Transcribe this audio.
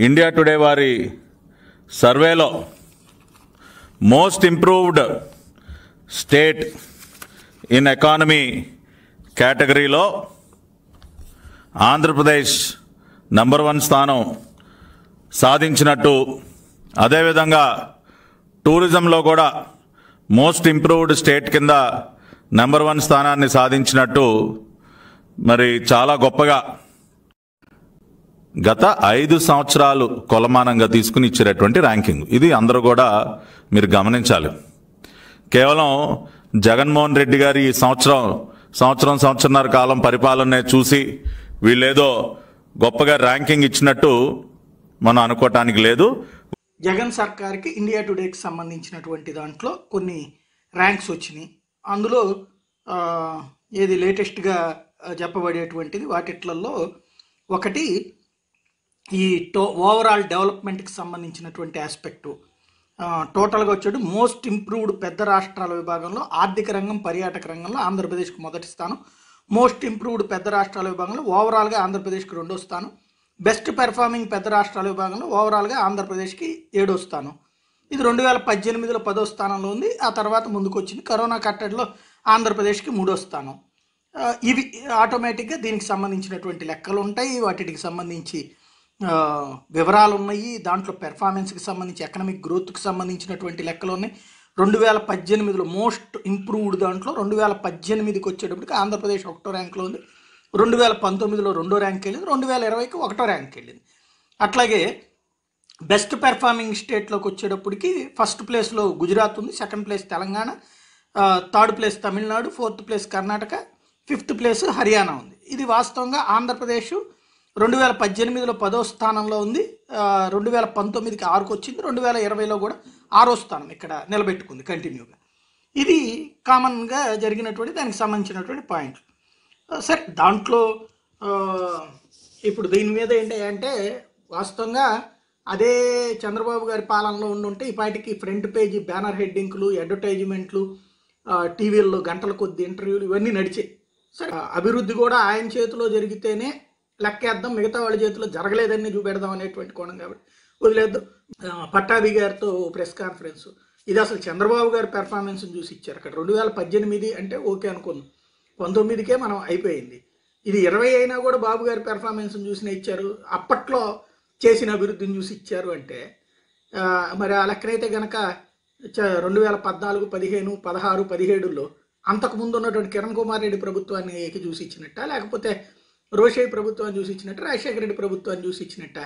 India today వారి సర్వేలో most improved state in economy కేటగిరీలో ఆంధ్రప్రదేశ్ నంబర్ 1 స్థానం సాధించినట్టు, అదేవిధంగా టూరిజంలో కూడా మోస్ట్ ఇంప్రూవ్డ్ స్టేట్ కింద నంబర్ 1 స్థానాన్ని సాధించినట్టు మరి చాలా గొప్పగా గత 5 సంవత్సరాలు కొలమానంగా తీసుకుని ఇచ్చేటటువంటి ర్యాంకింగ్ ఇది. అందరూ కూడా మీరు గమనించాలి. కేవలం జగన్మోహన్ రెడ్డి గారి ఈ సంవత్సరంన్నర కాలం పరిపాలన చూసి వీళ్ళేదో గొప్పగా ర్యాంకింగ్ ఇచ్చినట్టు మనం అనుకోవటానికి లేదు. జగన్ సర్కార్కి ఇండియా టుడేకి సంబంధించినటువంటి దాంట్లో కొన్ని ర్యాంక్స్ వచ్చినాయి. అందులో ఏది లేటెస్ట్గా చెప్పబడేటువంటిది వాటిట్లలో ఒకటి ఈ ఓవరాల్ డెవలప్మెంట్కి సంబంధించినటువంటి ఆస్పెక్టు. టోటల్గా వచ్చాడు మోస్ట్ ఇంప్రూవ్డ్ పెద్ద రాష్ట్రాల విభాగంలో ఆర్థిక రంగం, పర్యాటక రంగంలో ఆంధ్రప్రదేశ్కి మొదటి స్థానం. మోస్ట్ ఇంప్రూవ్డ్ పెద్ద రాష్ట్రాల విభాగంలో ఓవరాల్గా ఆంధ్రప్రదేశ్కి 2వ స్థానం. బెస్ట్ పెర్ఫార్మింగ్ పెద్ద రాష్ట్రాల విభాగంలో ఓవరాల్గా ఆంధ్రప్రదేశ్కి 7వ స్థానం. ఇది 2018లో 10వ స్థానంలో ఉంది. ఆ తర్వాత ముందుకు వచ్చింది. కరోనా కట్టడిలో ఆంధ్రప్రదేశ్కి 3వ స్థానం. ఇవి ఆటోమేటిక్గా దీనికి సంబంధించినటువంటి లెక్కలు ఉంటాయి, వాటికి సంబంధించి వివరాలు ఉన్నాయి, దాంట్లో పెర్ఫార్మెన్స్కి సంబంధించి ఎకనామిక్ గ్రోత్కి సంబంధించినటువంటి లెక్కలు ఉన్నాయి. 2018లో మోస్ట్ ఇంప్రూవ్డ్ దాంట్లో 2018కి వచ్చేటప్పటికి ఆంధ్రప్రదేశ్ 1వ ర్యాంక్లో ఉంది. 2019లో 2వ ర్యాంక్ వెళ్ళింది. 2020కి 1వ ర్యాంక్ వెళ్ళింది. అట్లాగే బెస్ట్ పెర్ఫార్మింగ్ స్టేట్లోకి వచ్చేటప్పటికి ఫస్ట్ ప్లేస్లో గుజరాత్ ఉంది, second place Telangana, third place Tamil Nadu, fourth place Karnataka, fifth place Haryana ఉంది. ఇది వాస్తవంగా ఆంధ్రప్రదేశ్ 2018లో 10వ స్థానంలో ఉంది, 2019కి 6కి వచ్చింది, 2020లో కూడా 6వ స్థానం ఇక్కడ నిలబెట్టుకుంది కంటిన్యూగా. ఇది కామన్గా జరిగినటువంటి దానికి సంబంధించినటువంటి పాయింట్లు. సరే, దాంట్లో ఇప్పుడు దీని మీద ఏంటంటే వాస్తవంగా అదే చంద్రబాబు గారి పాలనలో ఉండుంటే ఈ పాటికి ఫ్రంట్ పేజీ బ్యానర్ హెడ్డింగ్లు, అడ్వర్టైజ్మెంట్లు, టీవీల్లో గంటల కొద్ది ఇంటర్వ్యూలు ఇవన్నీ నడిచాయి. సరే, అభివృద్ధి కూడా ఆయన చేతిలో జరిగితేనే లెక్కేద్దాం, మిగతా వాళ్ళ చేతిలో జరగలేదని చూపెడదాం అనేటువంటి కోణం కాబట్టి వదిలేద్దాం. పట్టాభి గారితో ప్రెస్ కాన్ఫరెన్స్, ఇది అసలు చంద్రబాబు గారి పెర్ఫార్మెన్స్ని చూసి ఇచ్చారు. అక్కడ 2018 అంటే ఓకే అనుకుందాం, 19కే మనం అయిపోయింది. ఇది 20 అయినా కూడా బాబు గారి పెర్ఫార్మెన్స్ని చూసినా ఇచ్చారు, అప్పట్లో చేసిన అభివృద్ధిని చూసి ఇచ్చారు అంటే మరి ఆ లెక్కనైతే కనుక 2014, 15, 16, 17లో అంతకుముందు ఉన్నటువంటి కిరణ్ కుమార్ రెడ్డి ప్రభుత్వాన్ని చూసి ఇచ్చినట్ట, లేకపోతే రోషయ్య ప్రభుత్వాన్ని చూసి ఇచ్చినట్ట, రాజశేఖర రెడ్డి ప్రభుత్వాన్ని చూసి ఇచ్చినట్ట?